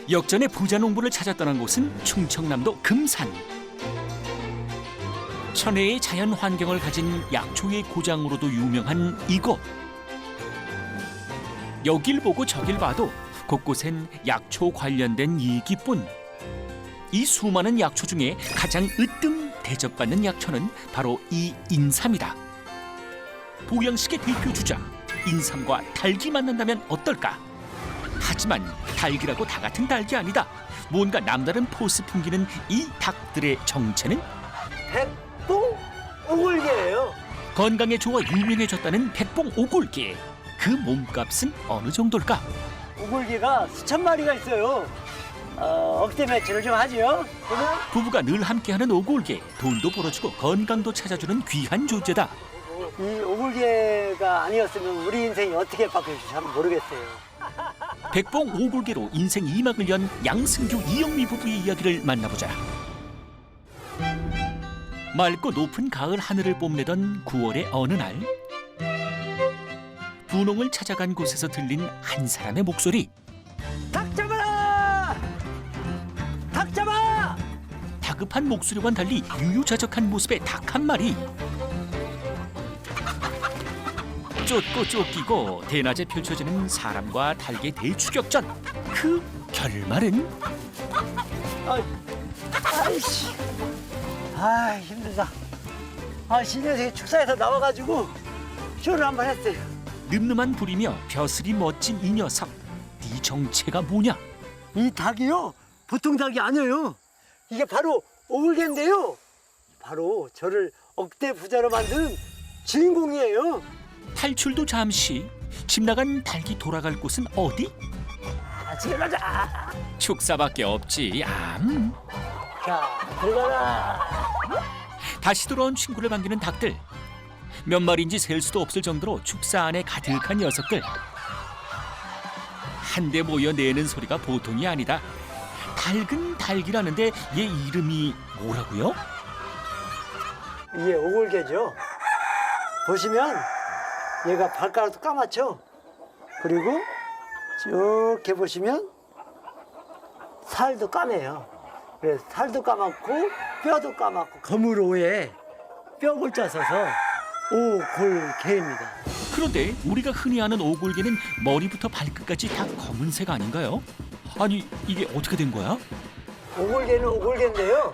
역전의 부자 농부를 찾아 떠난 곳은 충청남도 금산. 천혜의 자연 환경을 가진 약초의 고장으로도 유명한 이곳. 여길 보고 저길 봐도 곳곳엔 약초 관련된 이기뿐. 이 수많은 약초 중에 가장 으뜸 대접받는 약초는 바로 이 인삼이다. 보양식의 대표 주자 인삼과 닭이 만난다면 어떨까? 하지만 닭이라고 다 같은 닭이 아니다. 뭔가 남다른 포스 풍기는 이 닭들의 정체는 백봉 오골개예요. 건강에 좋아 유명해졌다는 백봉 오골개. 그 몸값은 어느 정도일까? 오골개가 수천 마리가 있어요. 억대 매출을 좀 하지요. 그러면 부부가 늘 함께하는 오골개. 돈도 벌어주고 건강도 찾아주는 귀한 존재다. 이 오골개가 아니었으면 우리 인생이 어떻게 바뀔지 잘 모르겠어요. 백봉 오골개로 인생 2막을 연 양승규 이영미 부부의 이야기를 만나보자. 맑고 높은 가을 하늘을 뽐내던 9월의 어느 날, 분홍을 찾아간 곳에서 들린 한 사람의 목소리. 닭 잡아라! 닭 잡아! 다급한 목소리와는 달리 유유자적한 모습의 닭 한 마리. 쫓고 쫓기고 대낮에 펼쳐지는 사람과 닭의 대추격전. 그 결말은? 아이씨, 힘들다. 신년생이 축사에서 나와가지고 쇼를 한번 했어요. 늠름한 불이며 벼슬이 멋진 이 녀석. 네 정체가 뭐냐? 이 닭이요, 보통 닭이 아니에요. 이게 바로 오골개인데요. 바로 저를 억대 부자로 만든 주인공이에요. 탈출도 잠시. 집 나간 닭이 돌아갈 곳은 어디? 집에 가자. 축사밖에 없지. 자, 들어가라. 다시 돌아온 친구를 반기는 닭들. 몇 마리인지 셀 수도 없을 정도로 축사 안에 가득한 녀석들. 한데 모여 내는 소리가 보통이 아니다. 닭은 닭이라는데 얘 이름이 뭐라고요? 이게 오골개죠. 보시면 얘가 발가락도 까맣죠. 그리고 이렇게 보시면 살도 까매요. 그래서 살도 까맣고 뼈도 까맣고 거무로에 뼈골자 써서 오골개입니다. 그런데 우리가 흔히 아는 오골개는 머리부터 발끝까지 다 검은색 아닌가요? 아니 이게 어떻게 된 거야? 오골개는 오골개인데요.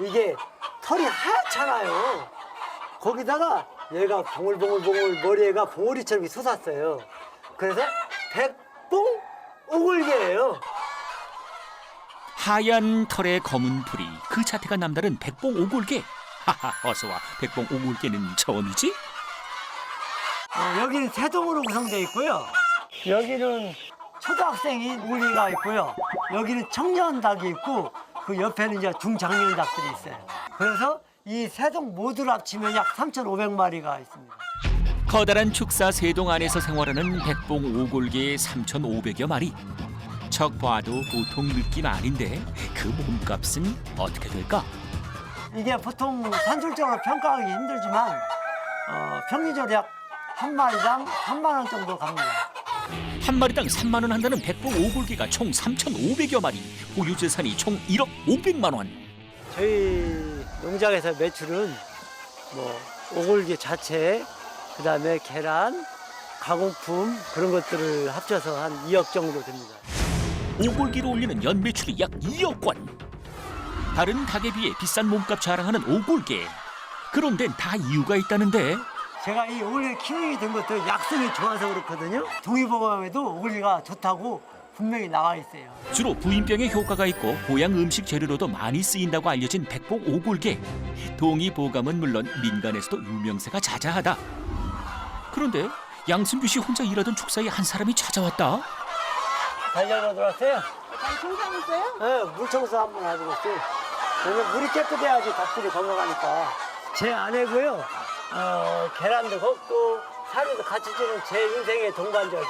이게 털이 하얗잖아요. 거기다가 얘가 봉글봉글봉글 머리에가 봉오리처럼 솟았어요. 그래서 백봉 오골개예요. 하얀 털에 검은 풀이 그 자태가 남다른 백봉 오골개. 하하 어서와. 백봉 오골개는 처음이지? 여기는 세동으로 구성되어 있고요. 여기는 초등학생이 오골개가 있고요. 여기는 청년 닭이 있고 그 옆에는 이제 중장년 닭들이 있어요. 그래서 이 세동 모두를 합치면 약 3,500마리가 있습니다. 커다란 축사 세동 안에서 생활하는 백봉 오골개의 3,500여 마리. 척 봐도 보통 느낌 아닌데 그 몸값은 어떻게 될까? 이게 보통 산술적으로 평가하기 힘들지만 평균적으로 약 한 마리당 3만 원 정도 갑니다. 한 마리당 3만 원 한다는 백봉 오골개가 총 3,500여 마리. 보유 재산이 총 1억 500만 원. 저희 농장에서 매출은 오골개 자체, 그다음에 계란, 가공품 그런 것들을 합쳐서 한 2억 정도 됩니다. 오골개로 올리는 연 매출이 약 2억 원. 다른 닭에 비해 비싼 몸값 자랑하는 오골개. 그런데 다 이유가 있다는데. 제가 이 오골개 키우게 된 것도 약성이 좋아서 그렇거든요. 동의보감에도 오골개가 좋다고 분명히 나와 있어요. 주로 부인병에 효과가 있고 보양 음식 재료로도 많이 쓰인다고 알려진 백봉 오골개. 동의보감은 물론 민간에서도 유명세가 자자하다. 그런데 양승규 씨 혼자 일하던 축사에 한 사람이 찾아왔다. 달려러 들어왔어요? 청소하셨어요? 네, 물청소 한번 하고 있어요. 왜냐면 물이 깨끗해야지 닭들이 건강하니까. 제 아내고요. 계란도 걷고 사료도 같이 주는 제 인생의 동반자죠.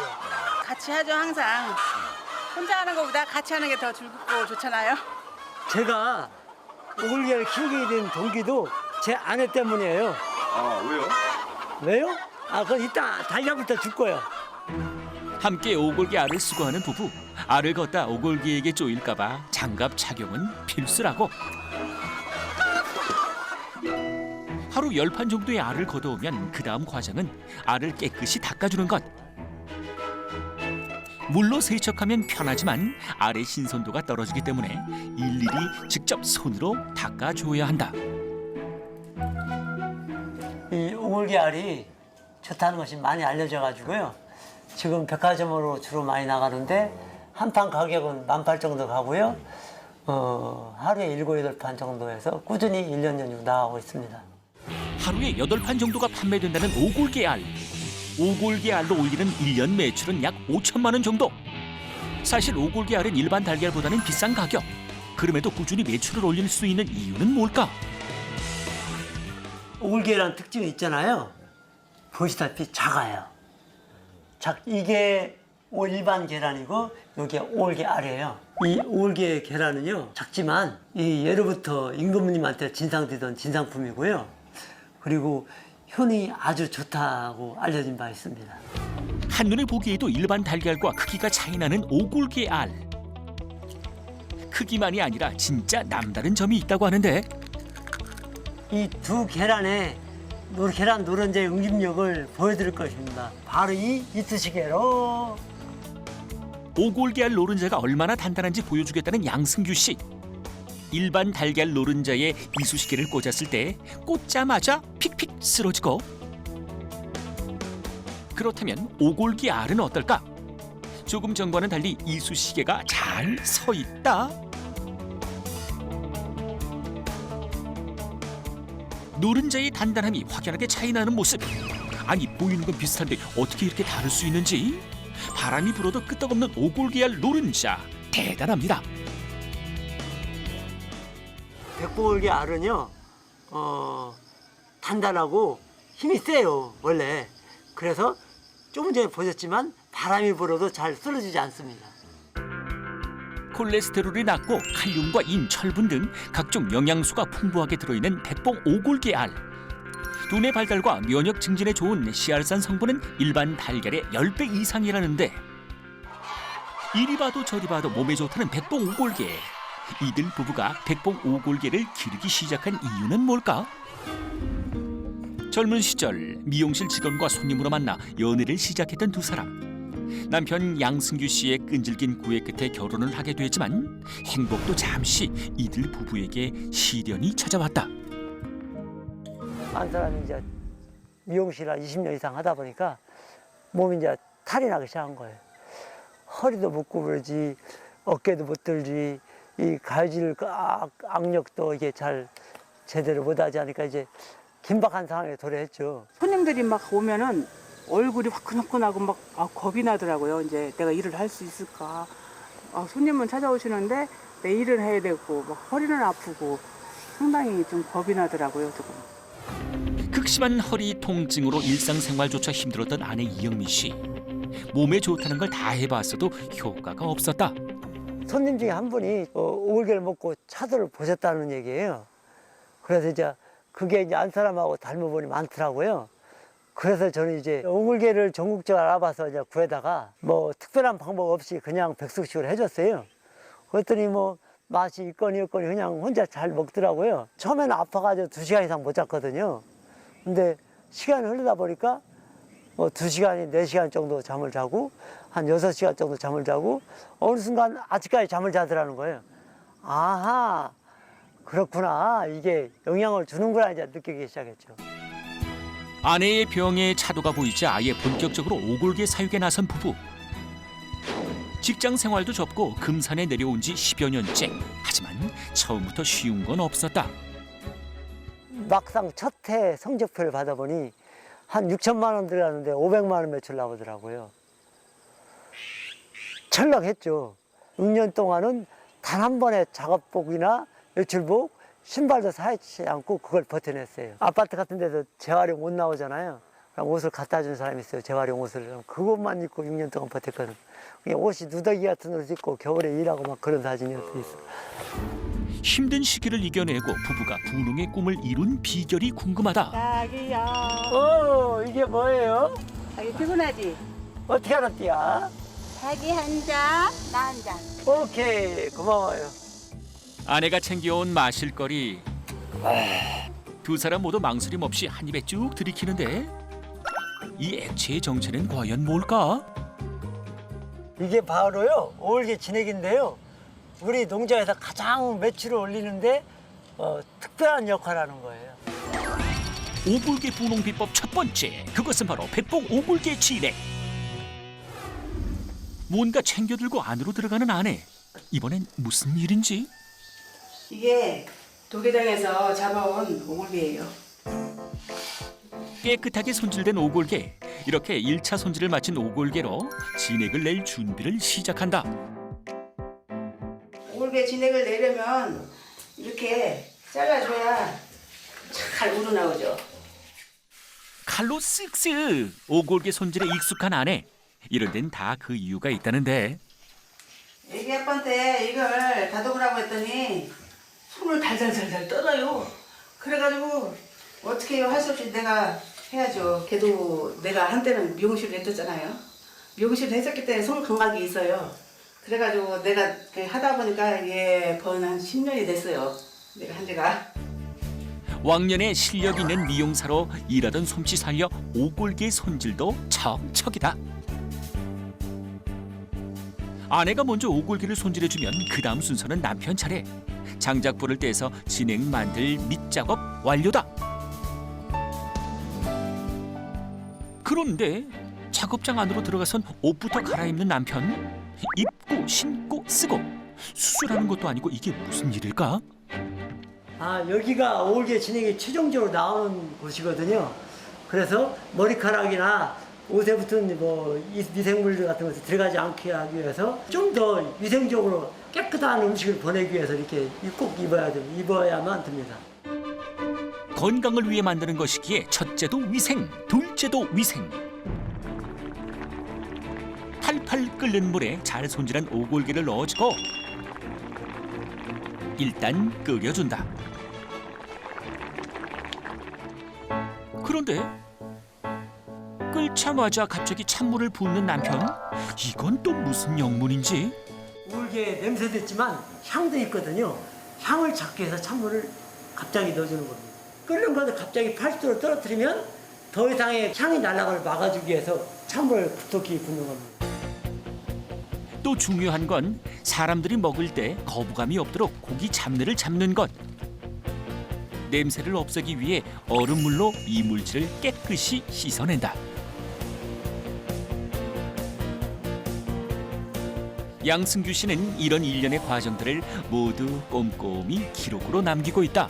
같이 하죠 항상. 혼자 하는 것보다 같이 하는 게 더 즐겁고 좋잖아요. 제가 오골개를 키우게 된 동기도 제 아내 때문이에요. 아, 왜요? 왜요? 그건 이따 달걀부터 줄 거예요. 함께 오골개 알을 수거하는 부부. 알을 걷다 오골개에게 쪼일까봐 장갑 착용은 필수라고. 하루 10판 정도의 알을 걷어오면 그 다음 과정은 알을 깨끗이 닦아주는 것. 물로 세척하면 편하지만 알의 신선도가 떨어지기 때문에 일일이 직접 손으로 닦아줘야 한다. 이 오골개 알이 좋다는 것이 많이 알려져 가지고요. 지금 백화점으로 주로 많이 나가는데 한 판 가격은 18,000원 정도 가고요. 하루에 7, 8판 정도 해서 꾸준히 1년 연중 나가고 있습니다. 하루에 8판 정도가 판매된다는 오골개 알. 오골개 알로 올리는 1년 매출은 약 5천만 원 정도. 사실 오골개 알은 일반 달걀보다는 비싼 가격. 그럼에도 꾸준히 매출을 올릴 수 있는 이유는 뭘까? 오골개라는 특징이 있잖아요. 보시다시피 작아요. 이게 일반 계란이고 이게 오골개 알이에요. 이 오골개 계란은요 작지만 이 예로부터 임금님한테 진상되던 진상품이고요. 그리고 효능이 아주 좋다고 알려진 바 있습니다. 한눈에 보기에도 일반 달걀과 크기가 차이나는 오골개 알. 크기만이 아니라 진짜 남다른 점이 있다고 하는데 이 두 계란의 계란 노른자의 응집력을 보여드릴 것입니다. 바로 이 이쑤시개로. 오골개 알 노른자가 얼마나 단단한지 보여주겠다는 양승규 씨. 일반 달걀 노른자에 이쑤시개를 꽂았을 때 꽂자마자 픽픽 쓰러지고, 그렇다면 오골개 알은 어떨까? 조금 전과는 달리 이쑤시개가 잘 서 있다. 노른자의 단단함이 확연하게 차이나는 모습. 아니, 보이는 건 비슷한데 어떻게 이렇게 다를 수 있는지. 바람이 불어도 끄떡없는 오골개 알 노른자, 대단합니다. 백보골개 알은요 단단하고 힘이 세요 원래. 그래서 조금 전에 보셨지만 바람이 불어도 잘 쓰러지지 않습니다. 콜레스테롤이 낮고 칼륨과 인, 철분 등 각종 영양소가 풍부하게 들어있는 백봉 오골개 알. 두뇌 발달과 면역 증진에 좋은 씨알산 성분은 일반 달걀의 10배 이상이라는데, 이리 봐도 저리 봐도 몸에 좋다는 백봉 오골개. 이들 부부가 백봉 오골개를 기르기 시작한 이유는 뭘까? 젊은 시절 미용실 직원과 손님으로 만나 연애를 시작했던 두 사람. 남편 양승규 씨의 끈질긴 구애 끝에 결혼을 하게 되지만 행복도 잠시 이들 부부에게 시련이 찾아왔다. 한 사람이 이제 미용실을 20년 이상 하다 보니까 몸이 이제 탈이 나기 시작한 거예요. 허리도 못 구부러지, 어깨도 못 들지, 이 가위질 악력도 이게 잘 제대로 못하지 않으니까 이제 긴박한 상황에 도래했죠. 손님들이 막 오면은 얼굴이 화끈화끈하고 막 겁이 나더라고요. 이제 내가 일을 할 수 있을까. 손님은 찾아오시는데 내 일을 해야 되고 막 허리는 아프고 상당히 좀 겁이 나더라고요. 조금. 극심한 허리 통증으로 일상생활조차 힘들었던 아내 이영미 씨. 몸에 좋다는 걸 다 해봤어도 효과가 없었다. 손님 중에 한 분이 오골개를 먹고 차도를 보셨다는 얘기예요. 그래서 이제 그게 이제 안 사람하고 닮은 분이 많더라고요. 그래서 저는 이제 오골개를 전국적으로 알아봐서 이제 구해다가 뭐 특별한 방법 없이 그냥 백숙식으로 해줬어요. 그랬더니 뭐 맛이 있거니 없거니 그냥 혼자 잘 먹더라고요. 처음에는 아파가지고 2시간 이상 못 잤거든요. 근데 시간이 흐르다 보니까 뭐 2시간이 4시간 정도 잠을 자고 한 6시간 정도 잠을 자고 어느 순간 아직까지 잠을 자더라는 거예요. 아하, 그렇구나. 이게 영향을 주는구나 이제 느끼기 시작했죠. 아내의 병에 차도가 보이자 아예 본격적으로 오골개 사육에 나선 부부. 직장 생활도 접고 금산에 내려온 지 10여 년째. 하지만 처음부터 쉬운 건 없었다. 막상 첫 해 성적표를 받아보니 한 6천만 원 들어가는데 500만 원 매출 나오더라고요. 철렁했죠. 6년 동안은 단 한 번의 작업복이나 외출복, 신발도 사지 않고 그걸 버텨냈어요. 아파트 같은 데서 재활용 옷 나오잖아요. 그럼 옷을 갖다 주는 사람이 있어요. 재활용 옷을. 그것만 입고 6년 동안 버텼거든. 그냥 옷이 누더기 같은 옷을 입고 겨울에 일하고 막 그런 사진이 있어. 힘든 시기를 이겨내고 부부가 분홍의 꿈을 이룬 비결이 궁금하다. 자기야. 이게 뭐예요? 자기 피곤하지? 어떻게 알았디야? 자기 한 잔, 나 한 잔. 오케이, 고마워요. 아내가 챙겨온 마실거리. 두 사람 모두 망설임 없이 한 입에 쭉 들이키는데 이 액체의 정체는 과연 뭘까? 이게 바로요 오골계 진액인데요. 우리 농장에서 가장 매출을 올리는데 특별한 역할을 하는 거예요. 오골계 분홍 비법 첫 번째, 그것은 바로 백봉 오골계 진액. 뭔가 챙겨들고 안으로 들어가는 아내. 이번엔 무슨 일인지? 이게 도계장에서 잡아온 오골계예요. 깨끗하게 손질된 오골계. 이렇게 1차 손질을 마친 오골계로 진액을 낼 준비를 시작한다. 오골계 진액을 내려면 이렇게 잘라줘야 잘 우러나오죠. 칼로 쓱쓱 오골계 손질에 익숙한 아내. 이런 데는 다 그 이유가 있다는데. 애기 아빠한테 이걸 다독으라고 했더니 손을 달달달달 떨어요. 그래가지고 어떻게 해요? 할 수 없이 내가 해야죠. 걔도 내가 한때는 미용실을 했었잖아요. 미용실을 했었기 때문에 손 감각이 있어요. 그래가지고 내가 하다 보니까 이게 거의 한 10년이 됐어요. 내가 한 지가. 왕년에 실력 있는 미용사로 일하던 솜씨 살려 오골계 손질도 척척이다. 아내가 먼저 오골계를 손질해주면 그 다음 순서는 남편 차례. 장작불을 떼서 진액 만들 밑작업 완료다. 그런데 작업장 안으로 들어가선 옷부터 갈아입는 남편. 입고 신고 쓰고 수술하는 것도 아니고 이게 무슨 일일까? 아, 여기가 오골계 진액이 최종적으로 나오는 곳이거든요. 그래서 머리카락이나 옷에 붙은 미생물 같은 것이 들어가지 않게 하기 위해서 좀 더 위생적으로 깨끗한 음식을 보내기 위해서 이렇게 꼭 입어야만 됩니다. 건강을 위해 만드는 것이기에 첫째도 위생, 둘째도 위생. 팔팔 끓는 물에 잘 손질한 오골계를 넣어주고 일단 끓여준다. 그런데 끓자마자 갑자기 찬물을 붓는 남편. 이건 또 무슨 영문인지? 오골계 냄새도 있지만 향도 있거든요. 향을 잡기 위해서 찬물을 갑자기 넣어주는 겁니다. 끓는 것을 갑자기 80도로 떨어뜨리면 더 이상의 향이 날아가를 막아주기 위해서 찬물을 두텁게 붓는 겁니다. 또 중요한 건 사람들이 먹을 때 거부감이 없도록 고기 잡내를 잡는 것. 냄새를 없애기 위해 얼음물로 이물질을 깨끗이 씻어낸다. 양승규 씨는 이런 일련의 과정들을 모두 꼼꼼히 기록으로 남기고 있다.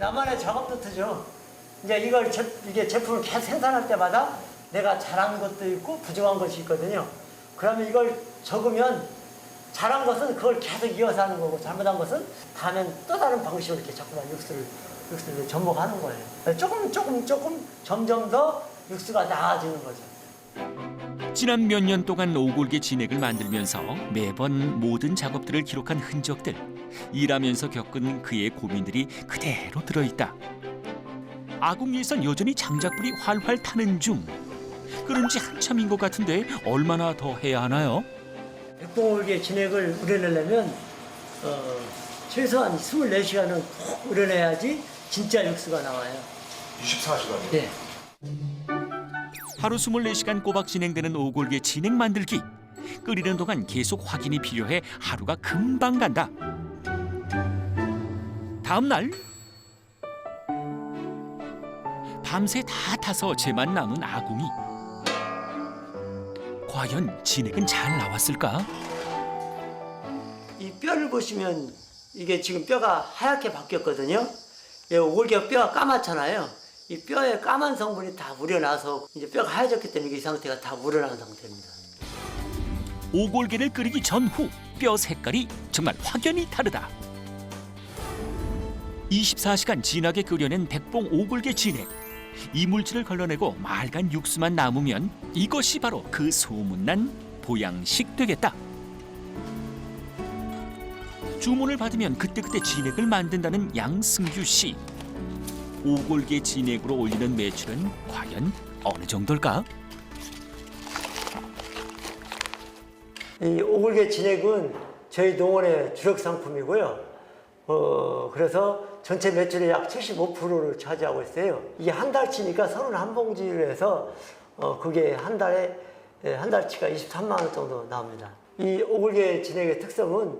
나만의 작업 노트죠. 이제 이게 제품을 계속 생산할 때마다 내가 잘한 것도 있고 부족한 것이 있거든요. 그러면 이걸 적으면 잘한 것은 그걸 계속 이어서 하는 거고 잘못한 것은 다음엔 또 다른 방식으로 이렇게 자꾸만 육수를 접목하는 거예요. 조금 점점 더 육수가 나아지는 거죠. 지난 몇 년 동안 오골계 진액을 만들면서 매번 모든 작업들을 기록한 흔적들. 일하면서 겪은 그의 고민들이 그대로 들어있다. 아궁이에선 여전히 장작불이 활활 타는 중. 그런지 한참인 것 같은데 얼마나 더 해야 하나요? 백봉오골계 진액을 우려내려면 최소한 24시간은 꼭 우려내야지 진짜 육수가 나와요. 24시간이요? 네. 하루 24시간 꼬박 진행되는 오골계 진액 만들기. 끓이는 동안 계속 확인이 필요해 하루가 금방 간다. 다음 날 밤새 다 타서 재만 남은 아궁이. 과연 진액은 잘 나왔을까? 이 뼈를 보시면 이게 지금 뼈가 하얗게 바뀌었거든요. 오골계 뼈가 까맣잖아요. 이 뼈에 까만 성분이 다 우려나서 이제 뼈가 하얘졌기 때문에 이 상태가 다 우러난 상태입니다. 오골계를 끓이기 전후 뼈 색깔이 정말 확연히 다르다. 24시간 진하게 끓여낸 백봉 오골계 진액. 이물질을 걸러내고 맑은 육수만 남으면 이것이 바로 그 소문난 보양식 되겠다. 주문을 받으면 그때그때 진액을 만든다는 양승규 씨. 오골계 진액으로 올리는 매출은 과연 어느 정도일까? 이 오골계 진액은 저희 농원의 주력 상품이고요. 그래서 전체 매출의 약 75%를 차지하고 있어요. 이게 한 달치니까 31봉지를 해서 그게 한 달치가 23만 원 정도 나옵니다. 이 오골계 진액의 특성은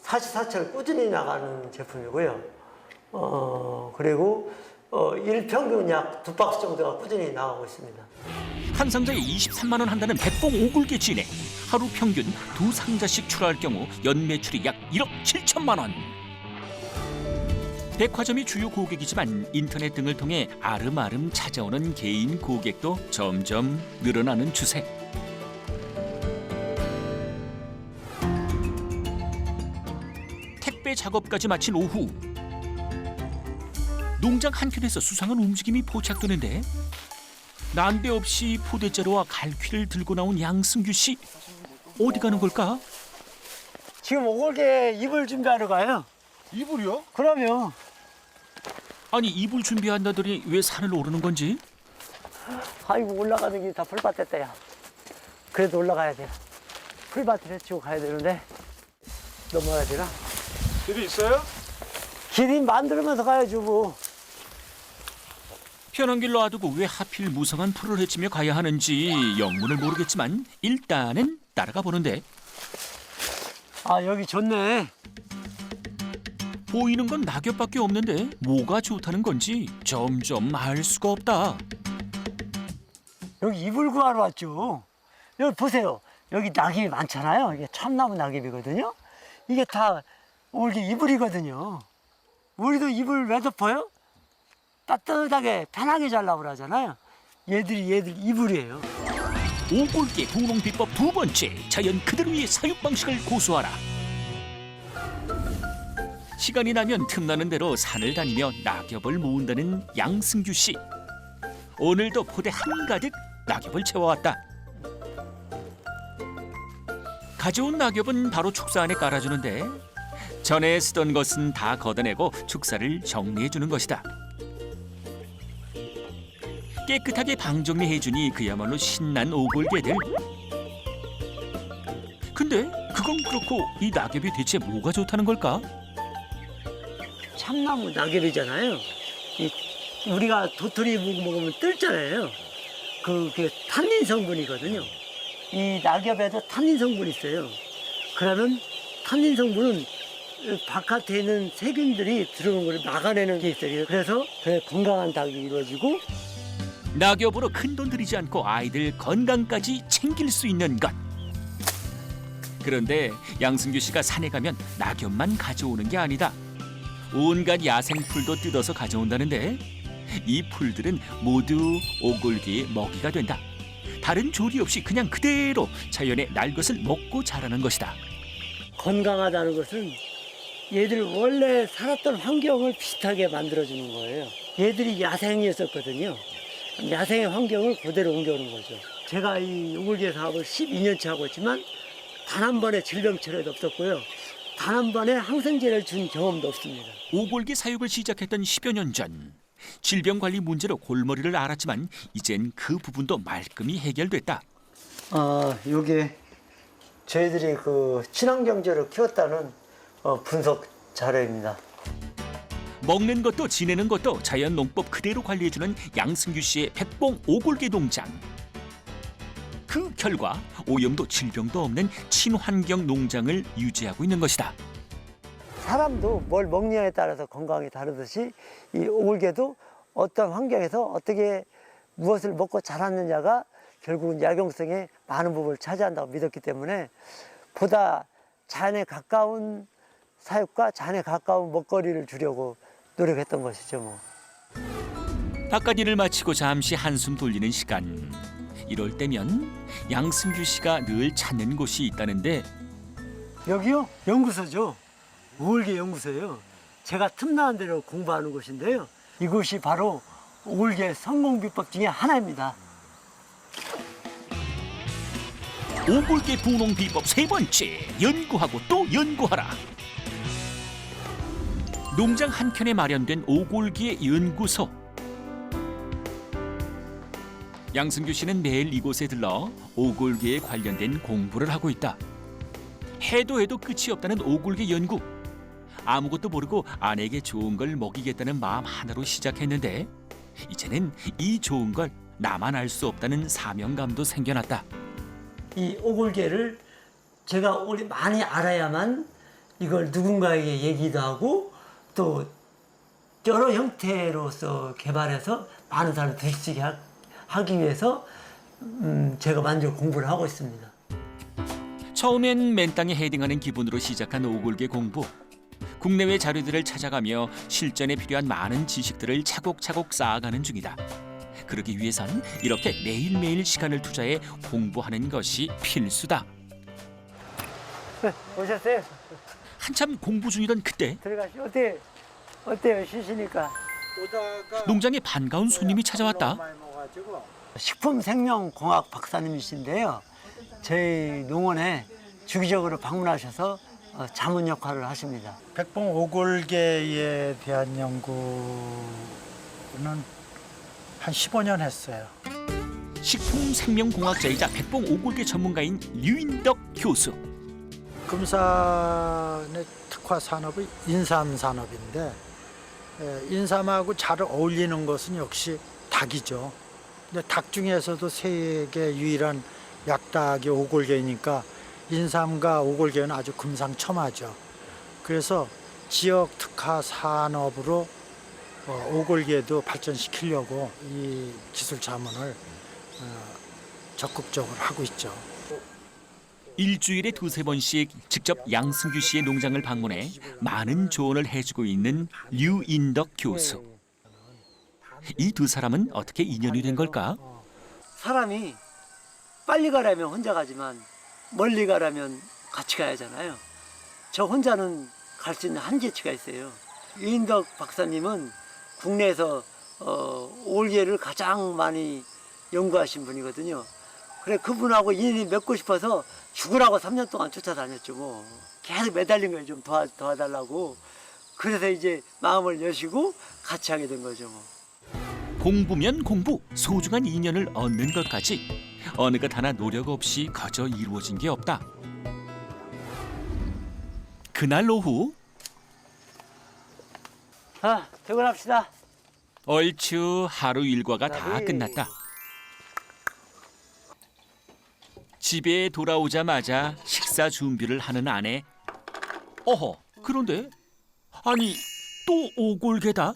사시사철 꾸준히 나가는 제품이고요. 그리고 일평균 약 2박스 정도가 꾸준히 나가고 있습니다. 한 상자에 23만 원 한다는 백봉 오골계 진액. 하루 평균 2상자씩 출하할 경우 연 매출이 약 1억 7천만 원. 백화점이 주요 고객이지만 인터넷 등을 통해 아름아름 찾아오는 개인 고객도 점점 늘어나는 추세. 택배 작업까지 마친 오후. 농장 한켠에서 수상한 움직임이 포착되는데 난데없이 포대자루와 갈퀴를 들고 나온 양승규 씨. 어디 가는 걸까? 지금 오골계 이불 준비하러 가요. 이불이요? 그럼요. 아니 이불 준비한다더니 왜 산을 오르는 건지? 아이고 올라가는 길이 다 풀밭 됐다 야. 그래도 올라가야 돼. 풀밭을 헤치고 가야 되는데 넘어야 되나? 길이 있어요? 길이 만들면서 가야지 뭐. 편한 길 놔두고 왜 하필 무성한 풀을 헤치며 가야 하는지 영문을 모르겠지만 일단은 따라가 보는데 아 여기 좋네. 보이는 건 낙엽밖에 없는데 뭐가 좋다는 건지 점점 알 수가 없다. 여기 이불 구하러 왔죠. 여기 보세요. 여기 낙엽이 많잖아요. 이게 참나무 낙엽이거든요. 이게 다 오골계 이불이거든요. 우리도 이불 왜 덮어요? 따뜻하게 편하게 자려고 그러잖아요. 얘들 이불이에요. 오골계 분홍 비법 두 번째, 자연 그대로의 사육 방식을 고수하라. 시간이 나면 틈나는 대로 산을 다니며 낙엽을 모은다는 양승규 씨. 오늘도 포대 한가득 낙엽을 채워왔다. 가져온 낙엽은 바로 축사 안에 깔아주는데 전에 쓰던 것은 다 걷어내고 축사를 정리해주는 것이다. 깨끗하게 방정리해주니 그야말로 신난 오골개들. 근데 그건 그렇고 이 낙엽이 대체 뭐가 좋다는 걸까? 참나무 낙엽이잖아요. 우리가 도토리 묵 먹으면 뜰잖아요. 그게 탄닌 성분이거든요. 이 낙엽에도 탄닌 성분이 있어요. 그러면 탄닌 성분은 바깥에 있는 세균들이 들어오는 걸 막아내는 게 있어요. 그래서 건강한 닭이 이루어지고 낙엽으로 큰돈 들이지 않고 아이들 건강까지 챙길 수 있는 것. 그런데 양승규 씨가 산에 가면 낙엽만 가져오는 게 아니다. 온갖 야생풀도 뜯어서 가져온다는데 이 풀들은 모두 오골개의 먹이가 된다. 다른 조리 없이 그냥 그대로 자연의 날 것을 먹고 자라는 것이다. 건강하다는 것은 얘들 원래 살았던 환경을 비슷하게 만들어주는 거예요. 얘들이 야생이었었거든요. 야생의 환경을 그대로 옮겨오는 거죠. 제가 이 오골계 사업을 12년째 하고 있지만 단 한 번의 질병철에도 없었고요. 단 한 번의 항생제를 준 경험도 없습니다. 오골개 사육을 시작했던 10여 년 전. 질병관리 문제로 골머리를 앓았지만 이젠 그 부분도 말끔히 해결됐다. 요게 저희들이 그 친환경제로 키웠다는 분석 자료입니다. 먹는 것도 지내는 것도 자연 농법 그대로 관리해주는 양승규 씨의 백봉 오골개 농장. 그 결과 오염도 질병도 없는 친환경 농장을 유지하고 있는 것이다. 사람도 뭘 먹느냐에 따라서 건강이 다르듯이 이 오골개도 어떤 환경에서 어떻게 무엇을 먹고 자랐느냐가 결국은 약용성에 많은 부분을 차지한다고 믿었기 때문에 보다 자연에 가까운 사육과 자연에 가까운 먹거리를 주려고 노력했던 것이죠. 뭐. 바깥일을 마치고 잠시 한숨 돌리는 시간. 이럴 때면 양승규 씨가 늘 찾는 곳이 있다는데 여기요? 연구소죠. 오골계 연구소예요. 제가 틈나는 대로 공부하는 곳인데요. 이곳이 바로 오골계 성공 비법 중에 하나입니다. 오골개 분홍 비법 세 번째, 연구하고 또 연구하라. 농장 한켠에 마련된 오골개 연구소. 양승규 씨는 매일 이곳에 들러 오골계에 관련된 공부를 하고 있다. 해도 해도 끝이 없다는 오골계 연구. 아무것도 모르고 아내에게 좋은 걸 먹이겠다는 마음 하나로 시작했는데 이제는 이 좋은 걸 나만 알 수 없다는 사명감도 생겨났다. 이 오골계를 제가 많이 알아야만 이걸 누군가에게 얘기도 하고 또 여러 형태로서 개발해서 많은 사람이 드실 수 있게 하기 위해서 제가 먼저 공부를 하고 있습니다. 처음엔 맨땅에 헤딩하는 기분으로 시작한 오골계 공부. 국내외 자료들을 찾아가며 실전에 필요한 많은 지식들을 차곡차곡 쌓아가는 중이다. 그러기 위해선 이렇게 매일매일 시간을 투자해 공부하는 것이 필수다. 오셨어요? 한참 공부 중이던 그때 들어가시죠. 어때요? 쉬시니까. 농장에 반가운 손님이 찾아왔다. 식품생명공학 박사님이신데요. 저희 농원에 주기적으로 방문하셔서 자문 역할을 하십니다. 백봉 오골계에 대한 연구는 한 15년 했어요. 식품생명공학자이자 백봉 오골계 전문가인 류인덕 교수. 금산의 특화 산업이 인삼 산업인데 인삼하고 잘 어울리는 것은 역시 닭이죠. 근데 닭 중에서도 세계 유일한 약닭이 오골계니까 인삼과 오골계는 아주 금상첨화죠. 그래서 지역 특화 산업으로 오골계도 발전시키려고 이 기술 자문을 적극적으로 하고 있죠. 일주일에 두세 번씩 직접 양승규 씨의 농장을 방문해 많은 조언을 해주고 있는 류인덕 교수. 이 두 사람은 어떻게 인연이 된 걸까? 사람이 빨리 가려면 혼자 가지만 멀리 가려면 같이 가야 하잖아요. 저 혼자는 갈 수 있는 한계치가 있어요. 류인덕 박사님은 국내에서 오골계를 가장 많이 연구하신 분이거든요. 그래 그분하고 인연이 맺고 싶어서 죽으라고 3년 동안 쫓아다녔죠. 뭐 계속 매달린 거예요. 좀 도와달라고. 그래서 이제 마음을 여시고 같이 하게 된 거죠. 뭐. 공부면 공부, 소중한 인연을 얻는 것까지 어느 것 하나 노력 없이 거저 이루어진 게 없다. 그날 오후 퇴근합시다. 얼추 하루 일과가 다 끝났다. 집에 돌아오자마자 식사 준비를 하는 아내. 어허, 그런데 아니 또 오골계다?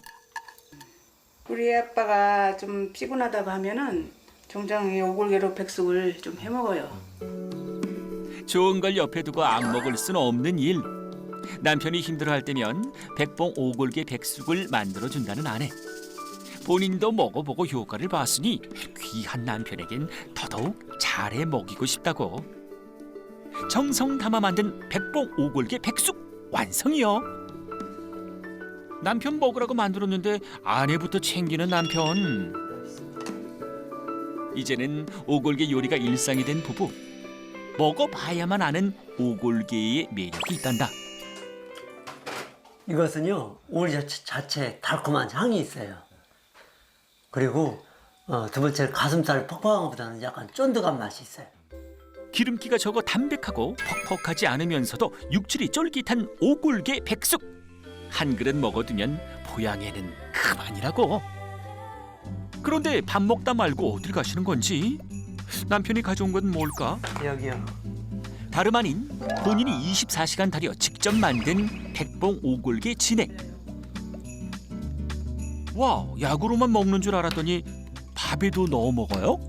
우리 아빠가 좀 피곤하다고 하면은 종종 이 오골계로 백숙을 좀 해먹어요. 좋은 걸 옆에 두고 안 먹을 수는 없는 일. 남편이 힘들어할 때면 백봉 오골계 백숙을 만들어준다는 아내. 본인도 먹어보고 효과를 봤으니 귀한 남편에겐 더더욱 잘해 먹이고 싶다고. 정성 담아 만든 백봉 오골계 백숙 완성이요. 남편 먹으라고 만들었는데 아내부터 챙기는 남편. 이제는 오골계 요리가 일상이 된 부부. 먹어봐야만 아는 오골계의 매력이 있단다. 이것은요, 오골계 자체에 달콤한 향이 있어요. 그리고 두 번째는 가슴살 퍽퍽한 것보다는 약간 쫀득한 맛이 있어요. 기름기가 적어 담백하고 퍽퍽하지 않으면서도 육질이 쫄깃한 오골계 백숙. 한 그릇 먹어두면 보양에는 그만이라고. 그런데 밥 먹다 말고 어딜 가시는 건지? 남편이 가져온 건 뭘까? 여기요. 다름 아닌 본인이 24시간 달여 직접 만든 백봉 오골계 진액. 와, 약으로만 먹는 줄 알았더니 밥에도 넣어 먹어요?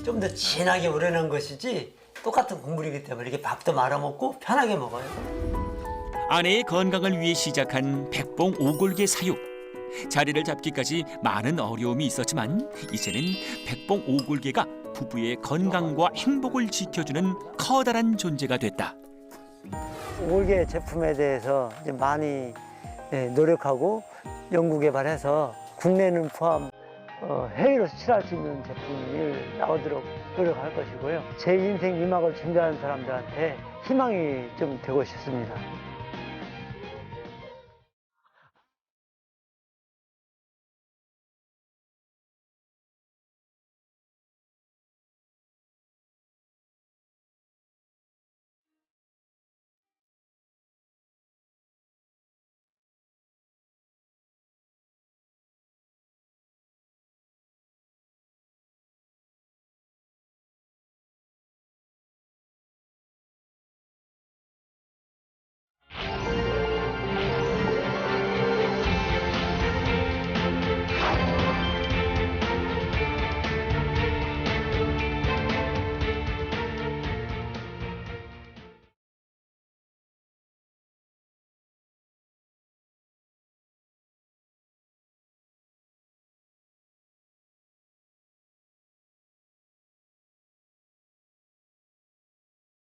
좀 더 진하게 우려낸 것이지 똑같은 국물이기 때문에 이렇게 밥도 말아 먹고 편하게 먹어요. 아내의 건강을 위해 시작한 백봉 오골계 사육. 자리를 잡기까지 많은 어려움이 있었지만 이제는 백봉 오골계가 부부의 건강과 행복을 지켜주는 커다란 존재가 됐다. 오골계 제품에 대해서 이제 많이 노력하고 연구 개발해서 국내는 포함 해외로 수출할 수 있는 제품이 나오도록 노력할 것이고요. 제 인생 이막을 준비하는 사람들한테 희망이 좀 되고 싶습니다.